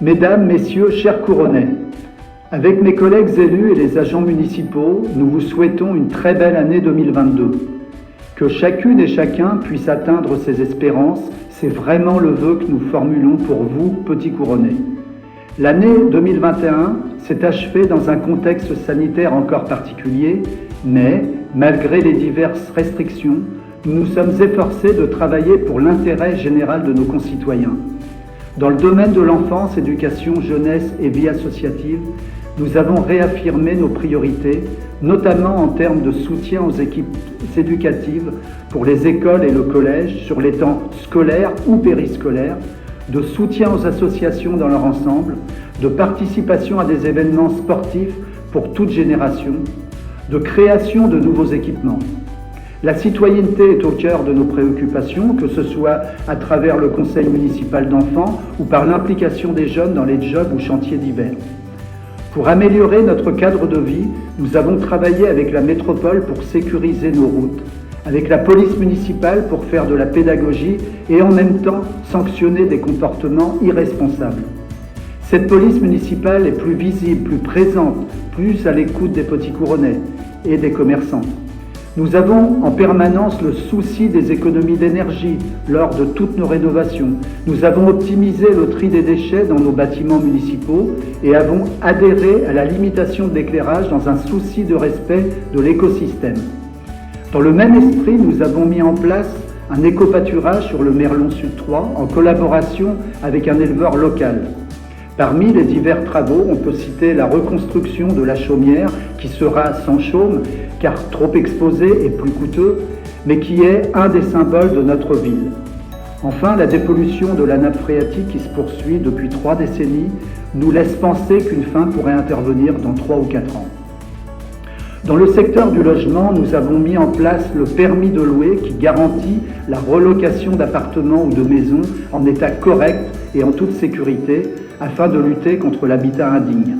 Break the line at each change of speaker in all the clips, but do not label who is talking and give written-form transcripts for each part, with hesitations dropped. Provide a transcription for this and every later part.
Mesdames, Messieurs, chers Couronnais, avec mes collègues élus et les agents municipaux, nous vous souhaitons une très belle année 2022. Que chacune et chacun puisse atteindre ses espérances, c'est vraiment le vœu que nous formulons pour vous, petits Couronnais. L'année 2021 s'est achevée dans un contexte sanitaire encore particulier, mais, malgré les diverses restrictions, nous nous sommes efforcés de travailler pour l'intérêt général de nos concitoyens. Dans le domaine de l'enfance, éducation, jeunesse et vie associative, nous avons réaffirmé nos priorités, notamment en termes de soutien aux équipes éducatives pour les écoles et le collège sur les temps scolaires ou périscolaires, de soutien aux associations dans leur ensemble, de participation à des événements sportifs pour toute génération, de création de nouveaux équipements. La citoyenneté est au cœur de nos préoccupations, que ce soit à travers le conseil municipal d'enfants ou par l'implication des jeunes dans les jobs ou chantiers divers. Pour améliorer notre cadre de vie, nous avons travaillé avec la métropole pour sécuriser nos routes, avec la police municipale pour faire de la pédagogie et en même temps sanctionner des comportements irresponsables. Cette police municipale est plus visible, plus présente, plus à l'écoute des petits Couronnais et des commerçants. Nous avons en permanence le souci des économies d'énergie lors de toutes nos rénovations. Nous avons optimisé le tri des déchets dans nos bâtiments municipaux et avons adhéré à la limitation de l'éclairage dans un souci de respect de l'écosystème. Dans le même esprit, nous avons mis en place un éco-pâturage sur le Merlon Sud 3 en collaboration avec un éleveur local. Parmi les divers travaux, on peut citer la reconstruction de la chaumière qui sera sans chaume car trop exposé et plus coûteux, mais qui est un des symboles de notre ville. Enfin, la dépollution de la nappe phréatique qui se poursuit depuis 3 décennies nous laisse penser qu'une fin pourrait intervenir dans 3 ou 4 ans. Dans le secteur du logement, nous avons mis en place le permis de louer qui garantit la relocation d'appartements ou de maisons en état correct et en toute sécurité afin de lutter contre l'habitat indigne.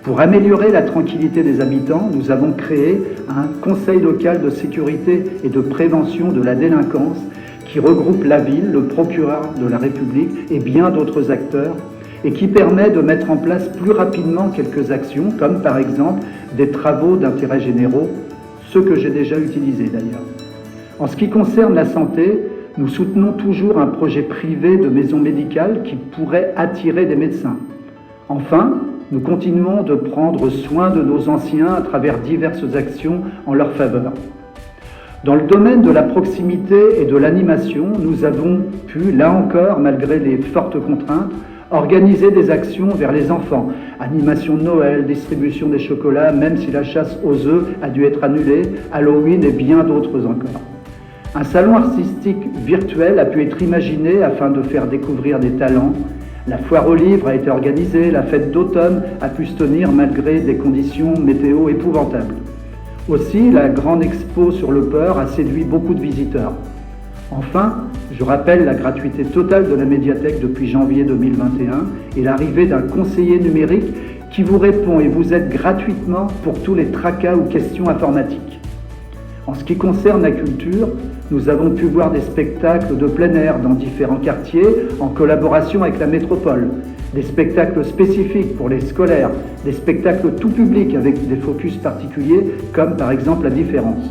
Pour améliorer la tranquillité des habitants, nous avons créé un conseil local de sécurité et de prévention de la délinquance qui regroupe la ville, le procureur de la République et bien d'autres acteurs et qui permet de mettre en place plus rapidement quelques actions comme par exemple des travaux d'intérêt généraux, ceux que j'ai déjà utilisés d'ailleurs. En ce qui concerne la santé, nous soutenons toujours un projet privé de maison médicale qui pourrait attirer des médecins. Enfin, nous continuons de prendre soin de nos anciens à travers diverses actions en leur faveur. Dans le domaine de la proximité et de l'animation, nous avons pu, là encore, malgré les fortes contraintes, organiser des actions vers les enfants. Animation de Noël, distribution des chocolats, même si la chasse aux œufs a dû être annulée, Halloween et bien d'autres encore. Un salon artistique virtuel a pu être imaginé afin de faire découvrir des talents. La foire aux livres a été organisée, la fête d'automne a pu se tenir malgré des conditions météo épouvantables. Aussi, la grande expo sur le port a séduit beaucoup de visiteurs. Enfin, je rappelle la gratuité totale de la médiathèque depuis janvier 2021 et l'arrivée d'un conseiller numérique qui vous répond et vous aide gratuitement pour tous les tracas ou questions informatiques. En ce qui concerne la culture, nous avons pu voir des spectacles de plein air dans différents quartiers en collaboration avec la métropole, des spectacles spécifiques pour les scolaires, des spectacles tout public avec des focus particuliers comme par exemple la différence.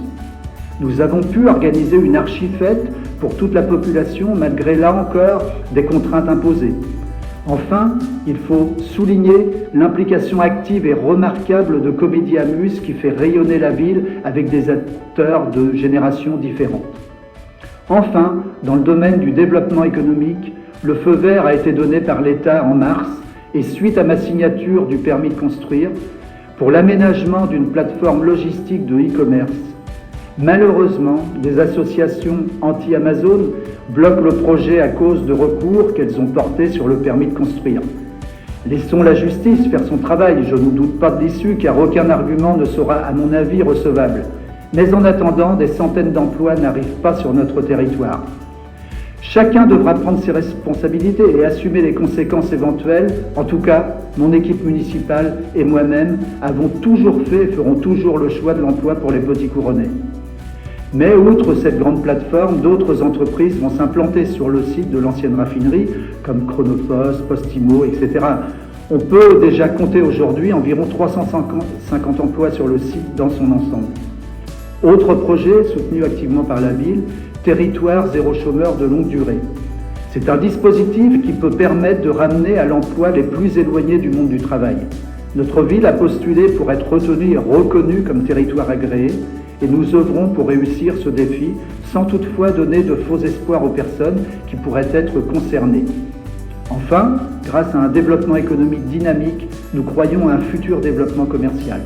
Nous avons pu organiser une archifête pour toute la population malgré là encore des contraintes imposées. Enfin, il faut souligner l'implication active et remarquable de Comédie Amuse qui fait rayonner la ville avec des acteurs de générations différentes. Enfin, dans le domaine du développement économique, le feu vert a été donné par l'État en mars et suite à ma signature du permis de construire pour l'aménagement d'une plateforme logistique de e-commerce. Malheureusement, des associations anti-Amazon bloquent le projet à cause de recours qu'elles ont portés sur le permis de construire. Laissons la justice faire son travail, je ne doute pas de l'issue car aucun argument ne sera à mon avis recevable. Mais en attendant, des centaines d'emplois n'arrivent pas sur notre territoire. Chacun devra prendre ses responsabilités et assumer les conséquences éventuelles. En tout cas, mon équipe municipale et moi-même avons toujours fait et ferons toujours le choix de l'emploi pour les petits Couronnais. Mais outre cette grande plateforme, d'autres entreprises vont s'implanter sur le site de l'ancienne raffinerie, comme Chronopost, Postimo, etc. On peut déjà compter aujourd'hui environ 350 emplois sur le site dans son ensemble. Autre projet soutenu activement par la ville, Territoire zéro chômeur de longue durée. C'est un dispositif qui peut permettre de ramener à l'emploi les plus éloignés du monde du travail. Notre ville a postulé pour être retenue et reconnue comme territoire agréé et nous œuvrons pour réussir ce défi sans toutefois donner de faux espoirs aux personnes qui pourraient être concernées. Enfin, grâce à un développement économique dynamique, nous croyons à un futur développement commercial.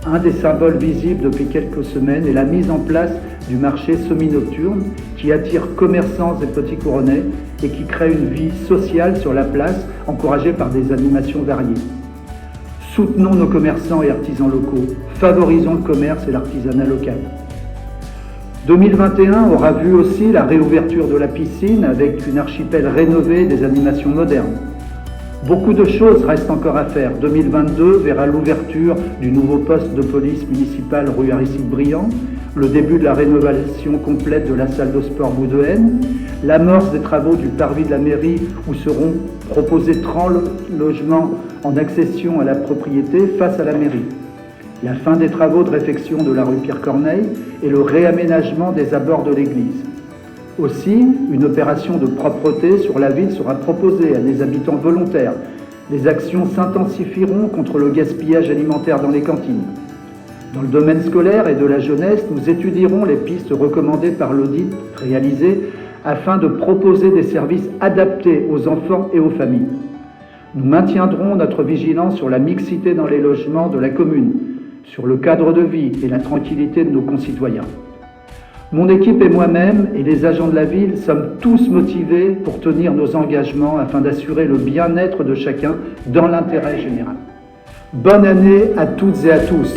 Un des symboles visibles depuis quelques semaines est la mise en place du marché semi-nocturne qui attire commerçants et petits couronnais et qui crée une vie sociale sur la place, encouragée par des animations variées. Soutenons nos commerçants et artisans locaux, favorisons le commerce et l'artisanat local. 2021 aura vu aussi la réouverture de la piscine avec une archipel rénovée et des animations modernes. Beaucoup de choses restent encore à faire. 2022 verra l'ouverture du nouveau poste de police municipale rue Aristide-Briand, le début de la rénovation complète de la salle de sport Boudouenne, l'amorce des travaux du parvis de la mairie où seront proposés 30 logements en accession à la propriété face à la mairie, la fin des travaux de réfection de la rue Pierre-Corneille et le réaménagement des abords de l'église. Aussi, une opération de propreté sur la ville sera proposée à des habitants volontaires. Les actions s'intensifieront contre le gaspillage alimentaire dans les cantines. Dans le domaine scolaire et de la jeunesse, nous étudierons les pistes recommandées par l'audit réalisé afin de proposer des services adaptés aux enfants et aux familles. Nous maintiendrons notre vigilance sur la mixité dans les logements de la commune, sur le cadre de vie et la tranquillité de nos concitoyens. Mon équipe et moi-même et les agents de la ville sommes tous motivés pour tenir nos engagements afin d'assurer le bien-être de chacun dans l'intérêt général. Bonne année à toutes et à tous.